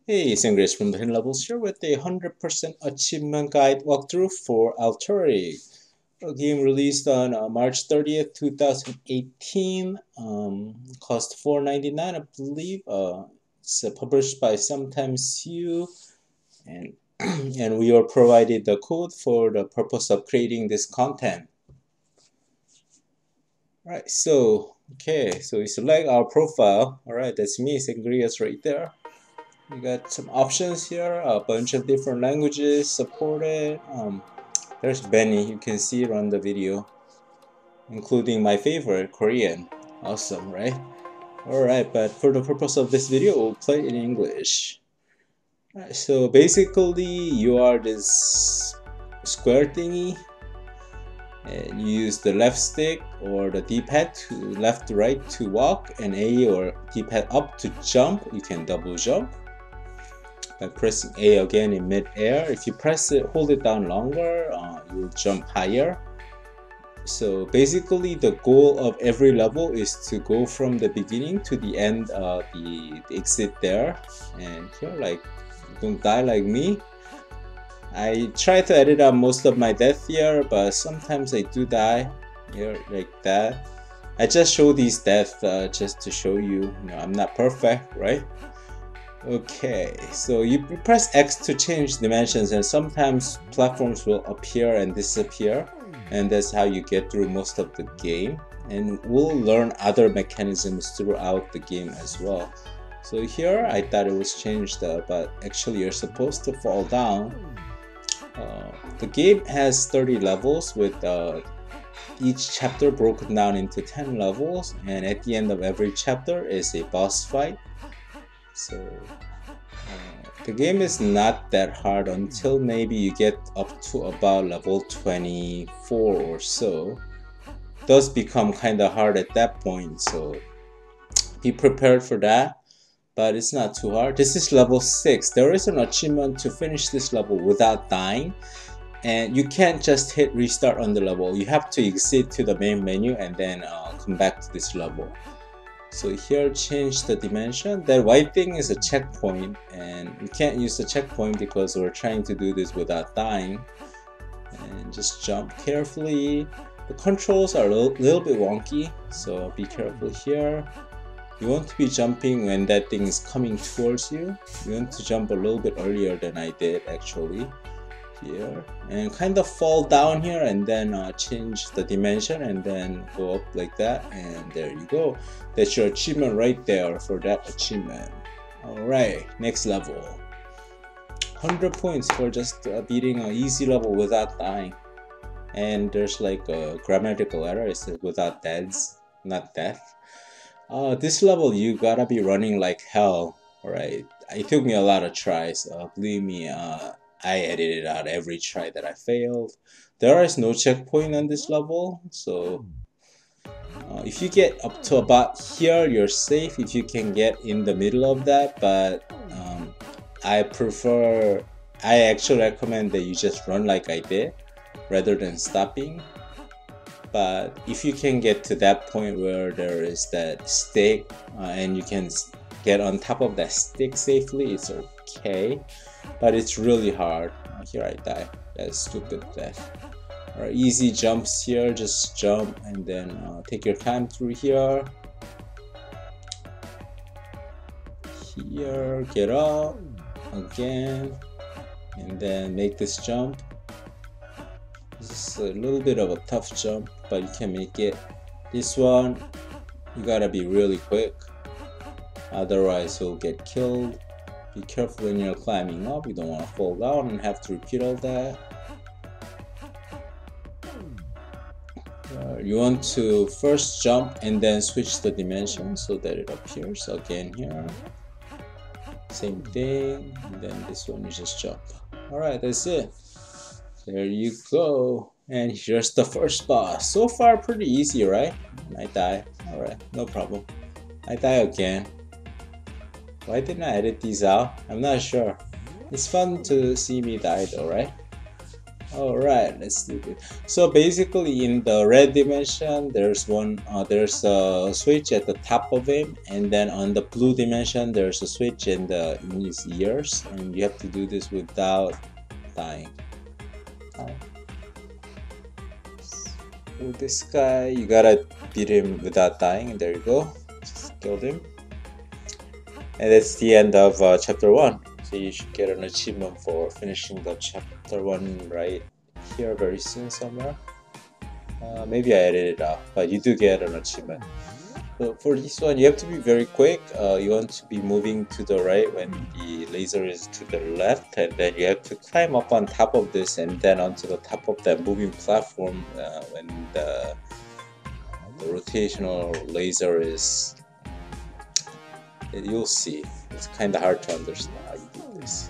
Hey, Sangriaz from the Finalboss here with a 100% achievement guide walkthrough for Alteric, a game released on March 30th, 2018. Cost $4.99, I believe. It's published by Sometimes You, and and we were provided the code for the purpose of creating this content. Alright, so we select our profile. Alright, that's me, Sangriaz right there. We got some options here, a bunch of different languages supported. There's Benny, you can see it on the video, including my favorite, Korean. Awesome, right? Alright, but for the purpose of this video, we'll play in English. Alright, so basically, you are this square thingy, and you use the left stick or the D-pad to left to right to walk, and A or D-pad up to jump. You can double jump by pressing A again in mid-air. If you press it, hold it down longer, you will jump higher. So basically the goal of every level is to go from the beginning to the end, the exit there. And here, like, don't die like me. I try to edit out most of my death here, but sometimes I do die here like that. I just show these deaths just to show you, I'm not perfect, right? Okay, so you press X to change dimensions, and sometimes platforms will appear and disappear, and that's how you get through most of the game. And we'll learn other mechanisms throughout the game as well. So here I thought it was changed, but actually you're supposed to fall down. The game has 30 levels with each chapter broken down into 10 levels, and at the end of every chapter is a boss fight. So the game is not that hard until maybe you get up to about level 24 or so. It does become kind of hard at that point, so be prepared for that, but it's not too hard. This is level 6. There is an achievement to finish this level without dying, and you can't just hit restart on the level. You have to exit to the main menu and then come back to this level. So here, change the dimension. That white thing is a checkpoint, and we can't use the checkpoint because we're trying to do this without dying. And just jump carefully. The controls are a little bit wonky, so be careful here. You want to be jumping when that thing is coming towards you. You want to jump a little bit earlier than I did actually. Here, and kind of fall down here, and then change the dimension and then go up like that, and there you go. That's your achievement right there for that achievement. Alright, next level. 100 points for just beating an easy level without dying. And there's like a grammatical error, it says without deaths, not death. This level you gotta be running like hell. Alright, it took me a lot of tries, believe me. I edited out every try that I failed. There is no checkpoint on this level, so if you get up to about here, you're safe if you can get in the middle of that, but I actually recommend that you just run like I did rather than stopping. But if you can get to that point where there is that stick and you can get on top of that stick safely, it's okay. But it's really hard. Here I die. That's stupid death. Alright, easy jumps here. Just jump and then take your time through here. Here, get up again, and then make this jump. This is a little bit of a tough jump, but you can make it. This one, you gotta be really quick, otherwise you'll get killed. Be careful when you're climbing up, you don't want to fall down and have to repeat all that. You want to first jump and then switch the dimension so that it appears again here. Same thing, and then this one you just jump. Alright, that's it. There you go. And here's the first boss. So far pretty easy, right? And I die. Alright, no problem. I die again. Why didn't I edit these out? I'm not sure. It's fun to see me die though, right? Alright, let's do it. So basically in the red dimension there's there's a switch at the top of him, and then on the blue dimension there's a switch in his ears, and you have to do this without dying. So this guy, you gotta beat him without dying. There you go. Just killed him. And that's the end of chapter 1. So you should get an achievement for finishing the chapter 1 right here very soon somewhere. Maybe I edited it out, but you do get an achievement. So for this one, you have to be very quick. You want to be moving to the right when the laser is to the left, and then you have to climb up on top of this and then onto the top of that moving platform when the rotational laser is. You'll see. It's kind of hard to understand how you do this.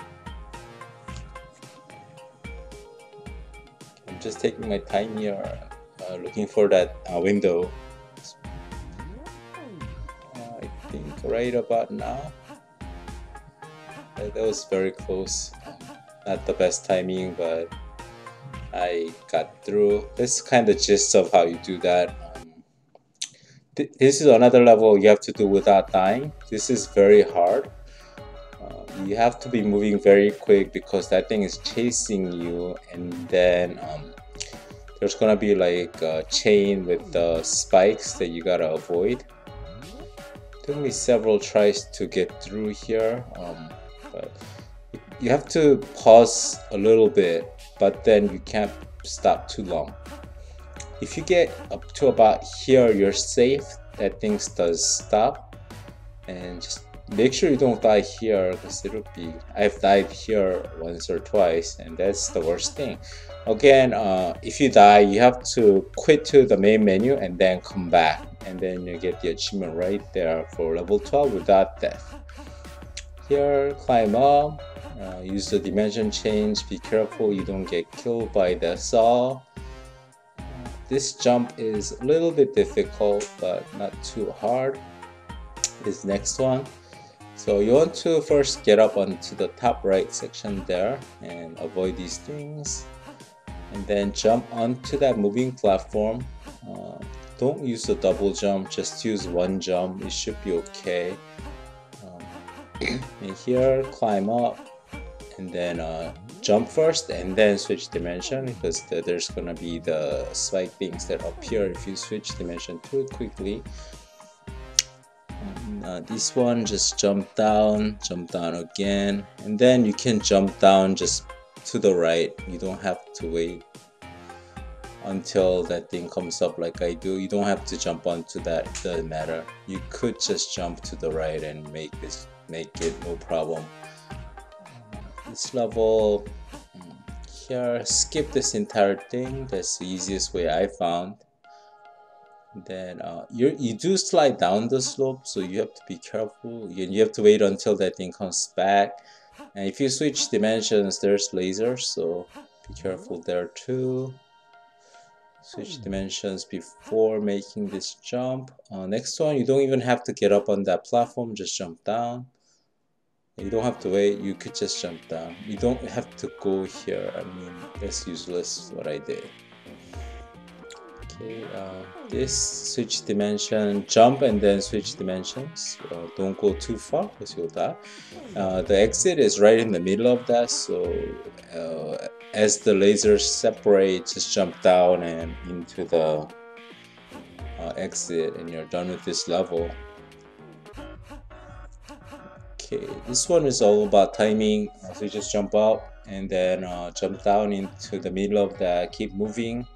I'm just taking my time here, looking for that window. I think right about now. That was very close. Not the best timing, but I got through. That's kind of gist of how you do that. This is another level you have to do without dying. This is very hard. You have to be moving very quick because that thing is chasing you, and then there's gonna be like a chain with the spikes that you gotta avoid. It took me several tries to get through here, but you have to pause a little bit, but then you can't stop too long. If you get up to about here, you're safe. That thing does stop, and just make sure you don't die here, because it'll be. I've died here once or twice, and that's the worst thing. Again, if you die, you have to quit to the main menu and then come back, and then you get the achievement right there for level 12 without death. Here, climb up, use the dimension change. Be careful you don't get killed by the saw. This jump is a little bit difficult, but not too hard. This next one. So you want to first get up onto the top right section there and avoid these things. And then jump onto that moving platform. Don't use the double jump, just use one jump. It should be okay. And here, climb up. And then jump first and then switch dimension, because there's gonna be the spike things that appear if you switch dimension too quickly. This one, just jump down again, and then you can jump down just to the right. You don't have to wait until that thing comes up like I do. You don't have to jump onto that, it doesn't matter. You could just jump to the right and make it no problem. This level here, skip this entire thing. That's the easiest way I found. Then you do slide down the slope, so you have to be careful. You have to wait until that thing comes back. And if you switch dimensions, there's lasers, so be careful there too. Switch dimensions before making this jump. Next one, you don't even have to get up on that platform, just jump down. You don't have to wait, you could just jump down. You don't have to go here. I mean, that's useless what I did. Okay, this switch dimension, jump and then switch dimensions. Don't go too far because you'll die. The exit is right in the middle of that, so as the lasers separate, just jump down and into the exit, and you're done with this level. Okay, this one is all about timing. So you just jump up and then jump down into the middle of that, keep moving.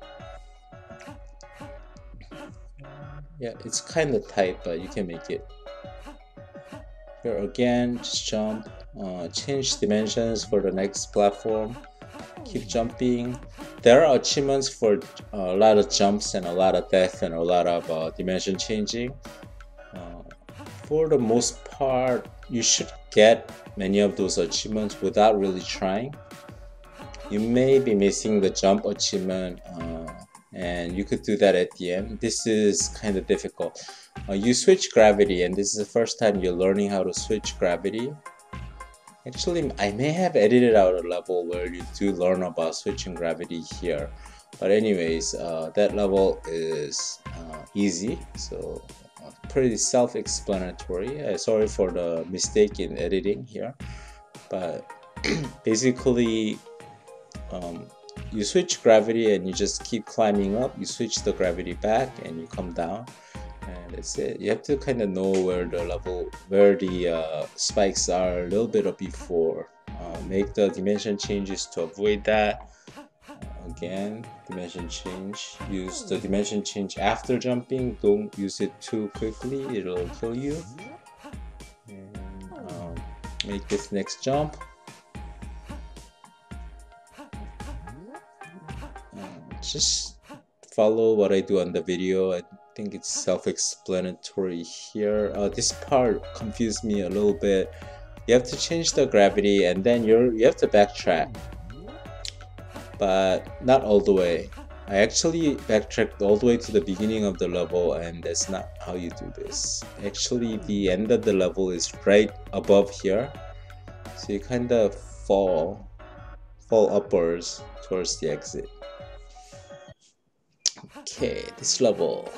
Yeah, it's kind of tight, but you can make it. Here again, just jump, change dimensions for the next platform, keep jumping. There are achievements for a lot of jumps and a lot of death and a lot of dimension changing. For the most part, you should get many of those achievements without really trying. You may be missing the jump achievement, and you could do that at the end. This is kind of difficult. You switch gravity, and this is the first time you're learning how to switch gravity. Actually, I may have edited out a level where you do learn about switching gravity here, but anyways, that level is easy, so pretty self-explanatory. Sorry for the mistake in editing here, but basically you switch gravity and you just keep climbing up. You switch the gravity back and you come down, and that's it. You have to kind of know where the spikes are a little bit before. Make the dimension changes to avoid that. Again, dimension change. Use the dimension change after jumping. Don't use it too quickly, it'll kill you. And make this next jump. Just follow what I do on the video. I think it's self-explanatory here. This part confused me a little bit. You have to change the gravity and then you have to backtrack, but not all the way. I actually backtracked all the way to the beginning of the level, and that's not how you do this. Actually, the end of the level is right above here, so you kind of fall upwards towards the exit. Okay, this level,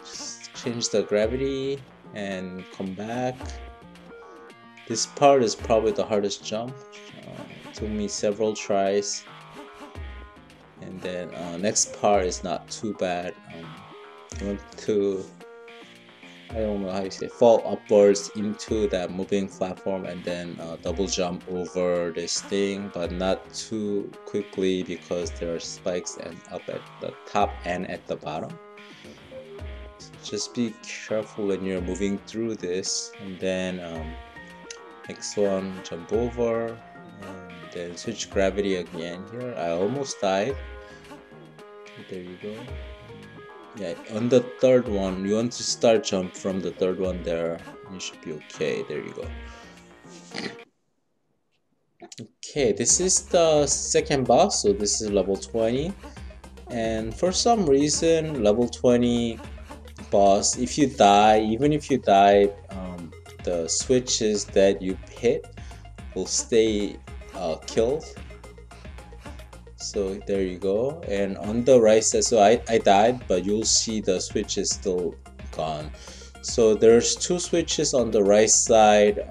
just change the gravity and come back. This part is probably the hardest jump. It took me several tries, and then next part is not too bad. You want to, I don't know how you say, fall upwards into that moving platform and then double jump over this thing, but not too quickly because there are spikes and up at the top and at the bottom. So just be careful when you're moving through this. And then next one, jump over and then switch gravity again here. I almost died. There you go. Yeah, on the third one, you want to start jump from the third one there. You should be okay. There you go. Okay, this is the second boss, so this is level 20. And for some reason, level 20 boss, if you die, even if you die, the switches that you hit will stay killed. So there you go. And on the right side, so I died, but you'll see the switch is still gone. So there's two switches on the right side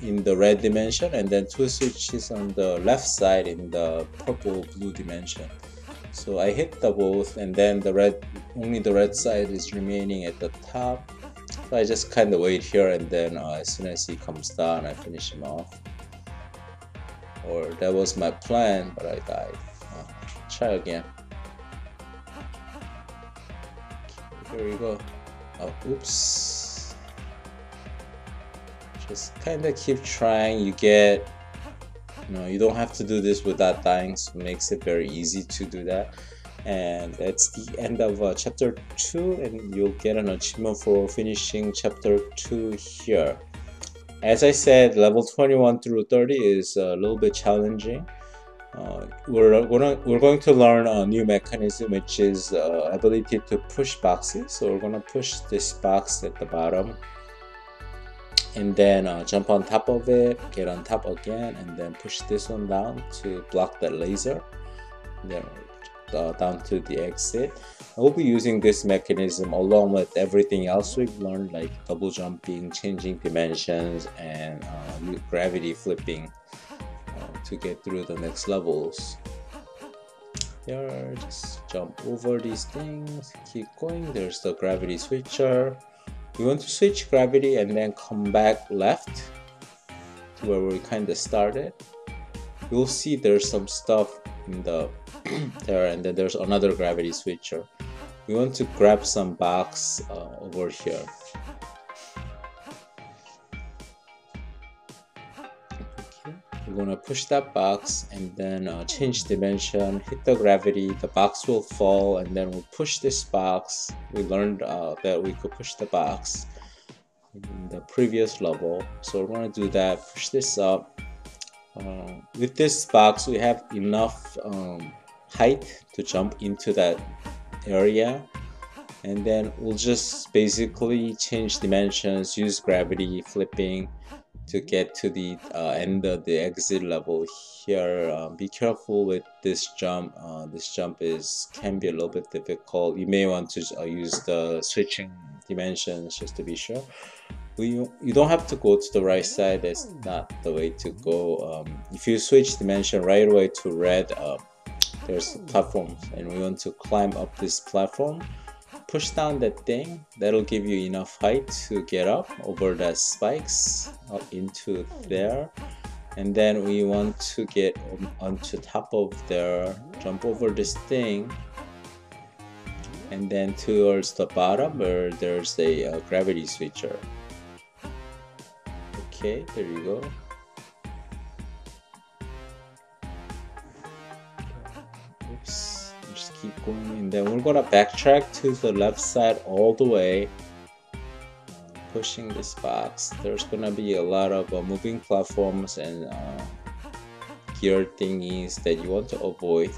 in the red dimension, and then two switches on the left side in the purple blue dimension. So I hit the both, and then only the red side is remaining at the top. So I just kind of wait here, and then as soon as he comes down, I finish him off. Or that was my plan, but I died. Try again. Okay, here we go. Oh, oops. Just kind of keep trying. You don't have to do this without dying, so it makes it very easy to do that. And that's the end of chapter 2, and you'll get an achievement for finishing chapter 2 here. As I said, level 21 through 30 is a little bit challenging. We're going to learn a new mechanism, which is ability to push boxes. So we're going to push this box at the bottom, and then jump on top of it, get on top again, and then push this one down to block that laser. And then down to the exit. I will be using this mechanism along with everything else we've learned, like double jumping, changing dimensions, and gravity flipping to get through the next levels. There, just jump over these things, keep going. There's the gravity switcher. We want to switch gravity and then come back left to where we kind of started. You'll see there's some stuff in the there, and then there's another gravity switcher. We want to grab some box over here. Okay. We're gonna push that box and then change dimension, hit the gravity, the box will fall, and then we'll push this box. We learned that we could push the box in the previous level, so we're gonna do that, push this up. With this box, we have enough height to jump into that area, and then we'll just basically change dimensions, use gravity flipping to get to the end of the exit level here. Be careful with this jump. This jump can be a little bit difficult. You may want to use the switching dimensions just to be sure. You don't have to go to the right side. That's not the way to go. If you switch dimension right away to red, there's platforms, and we want to climb up this platform. Push down that thing. That'll give you enough height to get up over the spikes up into there, and then we want to get onto top of there, jump over this thing, and then towards the bottom where there's a gravity switcher. Okay, there you go. Oops, just keep going, and then we're gonna backtrack to the left side all the way, pushing this box. There's gonna be a lot of moving platforms and gear thingies that you want to avoid.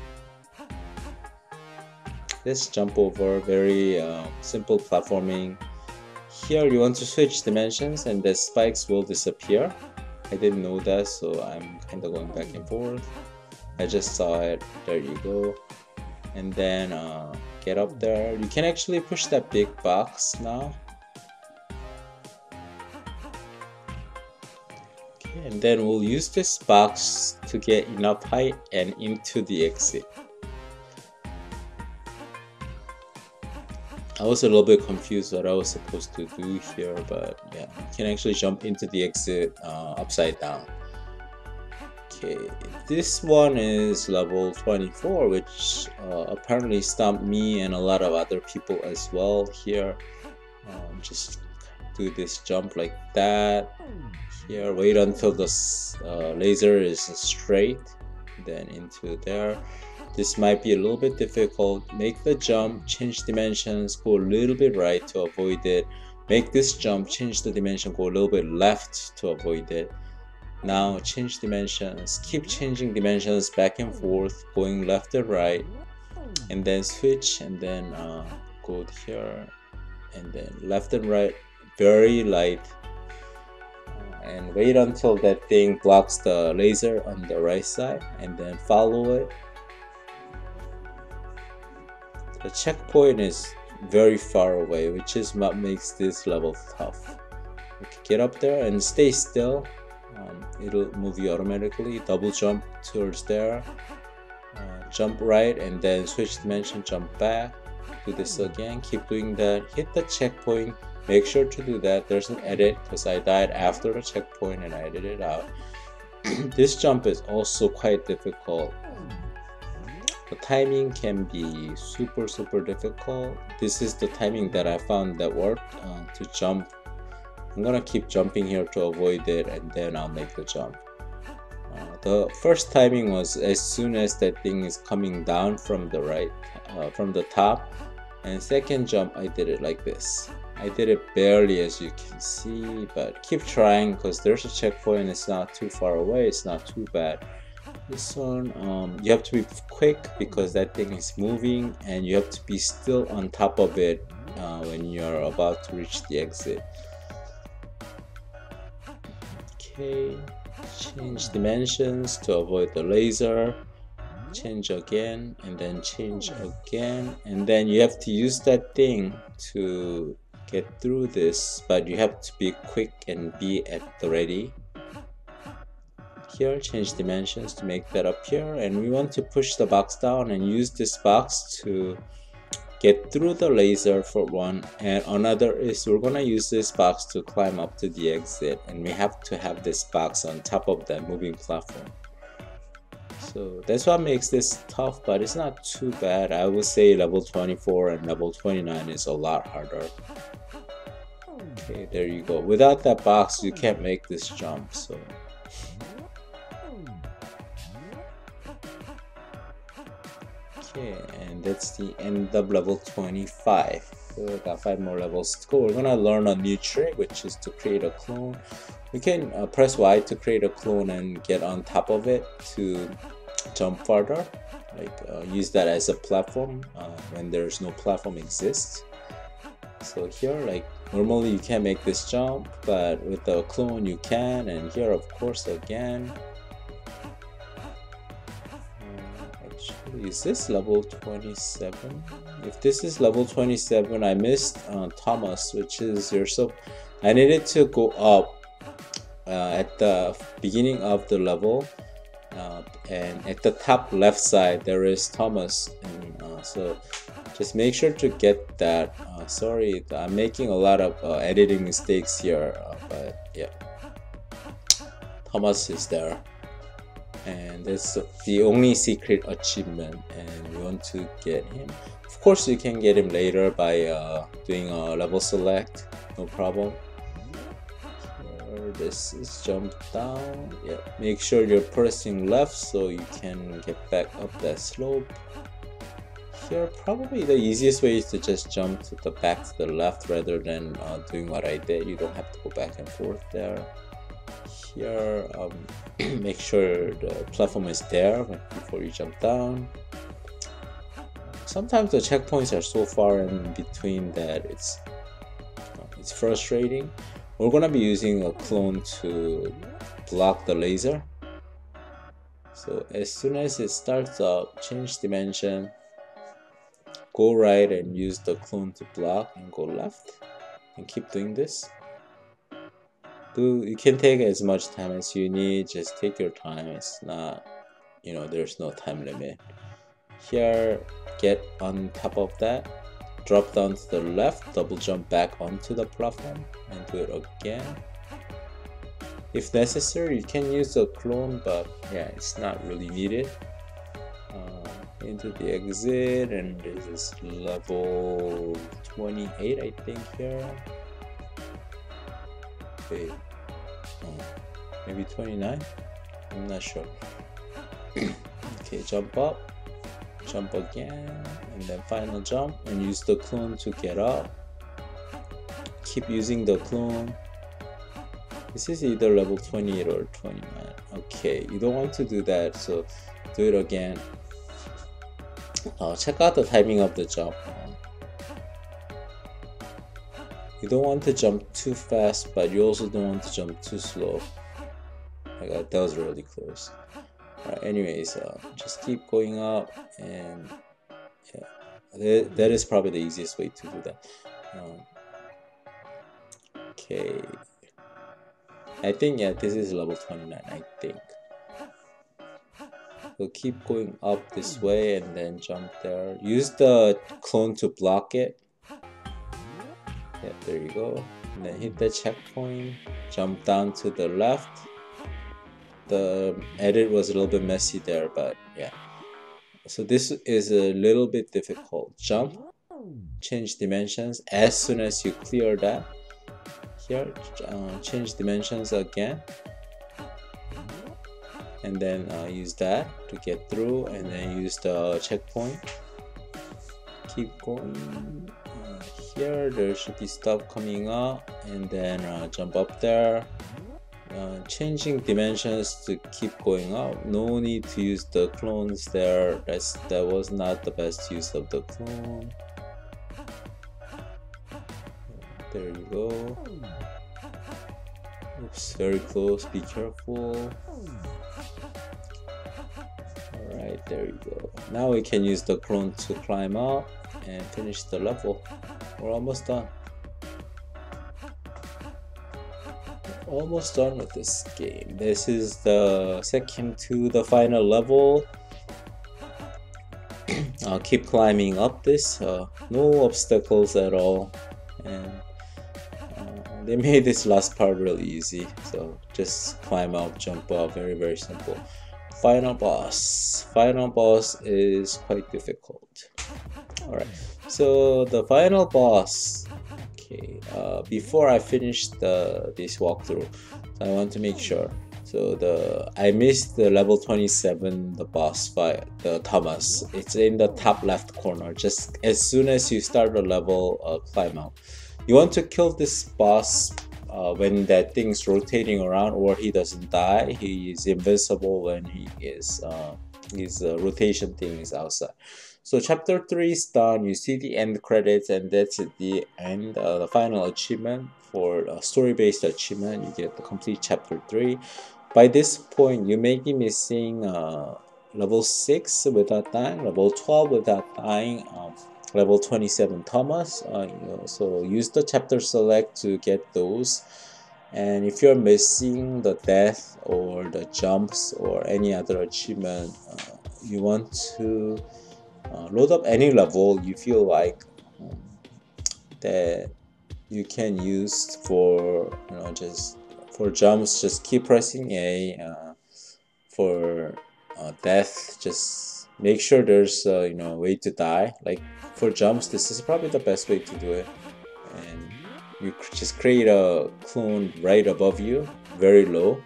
Let's jump over. Very simple platforming. Here you want to switch dimensions and the spikes will disappear. I didn't know that, so I'm kind of going back and forth. I just saw it. There you go. And then get up there. You can actually push that big box now. Okay, and then we'll use this box to get enough height and into the exit. I was a little bit confused what I was supposed to do here, but yeah, you can actually jump into the exit upside down. Okay, this one is level 24, which apparently stumped me and a lot of other people as well here. Just do this jump like that. Here, wait until the laser is straight, then into there. This might be a little bit difficult. Make the jump, change dimensions, go a little bit right to avoid it. Make this jump, change the dimension, go a little bit left to avoid it. Now change dimensions, keep changing dimensions back and forth, going left and right, and then switch, and then go here, and then left and right, very light, and wait until that thing blocks the laser on the right side, and then follow it. The checkpoint is very far away, which is what makes this level tough. Okay, get up there and stay still. It'll move you automatically. Double jump towards there. Jump right and then switch dimension, jump back. Do this again. Keep doing that. Hit the checkpoint. Make sure to do that. There's an edit because I died after the checkpoint and I edited it out. This jump is also quite difficult. The timing can be super difficult. This is the timing that I found that worked to jump. I'm gonna keep jumping here to avoid it, and then I'll make the jump. The first timing was as soon as that thing is coming down from the right, from the top, and second jump I did it like this. I did it barely, as you can see, but keep trying because there's a checkpoint. It's not too far away. It's not too bad. This one, you have to be quick because that thing is moving, and you have to be still on top of it when you're about to reach the exit. Okay, change dimensions to avoid the laser. Change again, and then change again, and then you have to use that thing to get through this, but you have to be quick and be at the ready. Here, change dimensions to make that appear, and we want to push the box down and use this box to get through the laser for one, and another is we're gonna use this box to climb up to the exit, and we have to have this box on top of that moving platform. So that's what makes this tough, but it's not too bad. I would say level 24 and level 29 is a lot harder. Okay, there you go. Without that box, you can't make this jump. So okay, and that's the end of level 25. So we got 5 more levels to go. We're gonna learn a new trick, which is to create a clone. We can press Y to create a clone and get on top of it to jump further. Like use that as a platform when there's no platform exists. So here, like Normally you can't make this jump, but with the clone you can, and here of course again. Actually, is this level 27? If this is level 27, I missed Thomas, which is yourself. I needed to go up at the beginning of the level, and at the top left side there is Thomas, and so just make sure to get that. Sorry, I'm making a lot of editing mistakes here, but yeah, Thomas is there, and that's the only secret achievement, and we want to get him. Of course you can get him later by doing a level select, no problem. This is jump down. Yeah, make sure you're pressing left so you can get back up that slope. Here probably the easiest way is to just jump to the back to the left rather than doing what I did. You don't have to go back and forth there. Here make sure the platform is there before you jump down. Sometimes the checkpoints are so far in between that it's frustrating. We're gonna be using a clone to block the laser. So as soon as it starts up, change dimension, go right and use the clone to block, and go left, and keep doing this. You can take as much time as you need, just take your time. It's not, there's no time limit. Here, get on top of that, drop down to the left, double jump back onto the platform, and do it again. If necessary, you can use the clone, but yeah, it's not really needed. Into the exit, and this is level 28, I think here. Wait, maybe 29? I'm not sure. Okay, jump up, jump again, and then final jump, and use the clone to get up. Keep using the clone. This is either level 28 or 29. Okay, you don't want to do that, so do it again. Check out the timing of the jump. You don't want to jump too fast, but you also don't want to jump too slow. That was really close. Alright, anyways, just keep going up, and yeah, that is probably the easiest way to do that. Okay, I think, yeah, this is level 29, I think. So keep going up this way and then jump there. Use the clone to block it. Yeah, there you go. And then hit the checkpoint, jump down to the left. The edit was a little bit messy there, but yeah. So this is a little bit difficult. Jump, change dimensions as soon as you clear that. Here, change dimensions again, and then use that to get through, and then use the checkpoint. Keep going. Here there should be stuff coming up, and then jump up there. Changing dimensions to keep going up. No need to use the clones there. That was not the best use of the clone. There you go. Oops, very close, be careful. Alright, there you go. Now we can use the clone to climb up and finish the level. We're almost done. We're almost done with this game. This is the second to the final level. Keep climbing up this. No obstacles at all. And they made this last part really easy, so just climb up, jump up, very, very simple. Final boss. Final boss is quite difficult. Alright, so the final boss. Okay, before I finish this walkthrough, I want to make sure. So I missed the level 27, the boss fight, the Thomas. It's in the top left corner. Just as soon as you start the level, climb out. You want to kill this boss when that thing's rotating around, or he doesn't die. He is invincible when he is his rotation thing is outside. So chapter 3 is done. You see the end credits, and that's the end, the final achievement for story-based achievement. You get the complete chapter 3. By this point, you may be missing level 6 without dying, level 12 without dying, level 27 Thomas. So use the chapter select to get those. And if you're missing the death or the jumps or any other achievement, you want to load up any level you feel like that you can use for just for jumps. Just keep pressing A. For death, just make sure there's a way to die. Like for jumps, this is probably the best way to do it. And you just create a clone right above you, very low,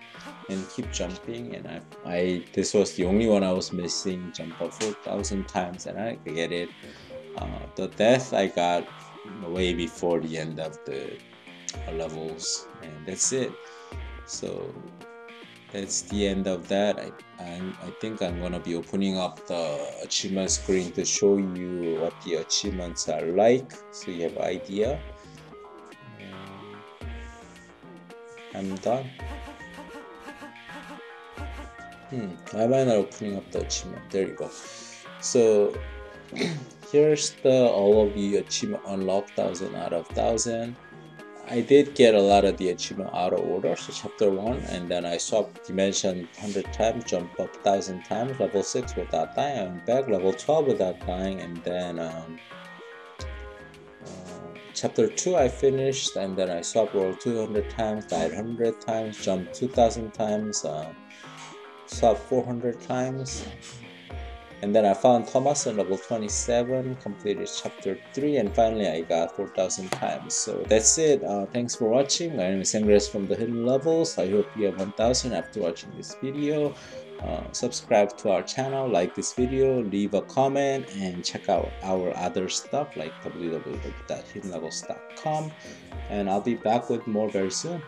and keep jumping. And I this was the only one I was missing. Jump up 4,000 times, and I get it. The death I got way before the end of the levels, and that's it. So that's the end of that. I think I'm gonna be opening up the achievement screen to show you what the achievements are like, so you have an idea. I'm done. Why am I not opening up the achievement? There you go. So here's the all of the achievement unlocked, 1000 out of 1000. I did get a lot of the achievement out of order, so chapter 1, and then I swapped dimension 100 times, jump up 1000 times, level 6 without dying, I went back, level 12 without dying, and then chapter 2 I finished, and then I swapped roll 200 times, died 100 times, jumped 2000 times, swapped 400 times. And then I found Thomas on level 27, completed chapter 3, and finally I got 4,000 times. So that's it. Thanks for watching. My name is Sangriaz from the Hidden Levels. I hope you have 1,000 after watching this video. Subscribe to our channel, like this video, leave a comment, and check out our other stuff like www.hiddenlevels.com. And I'll be back with more very soon.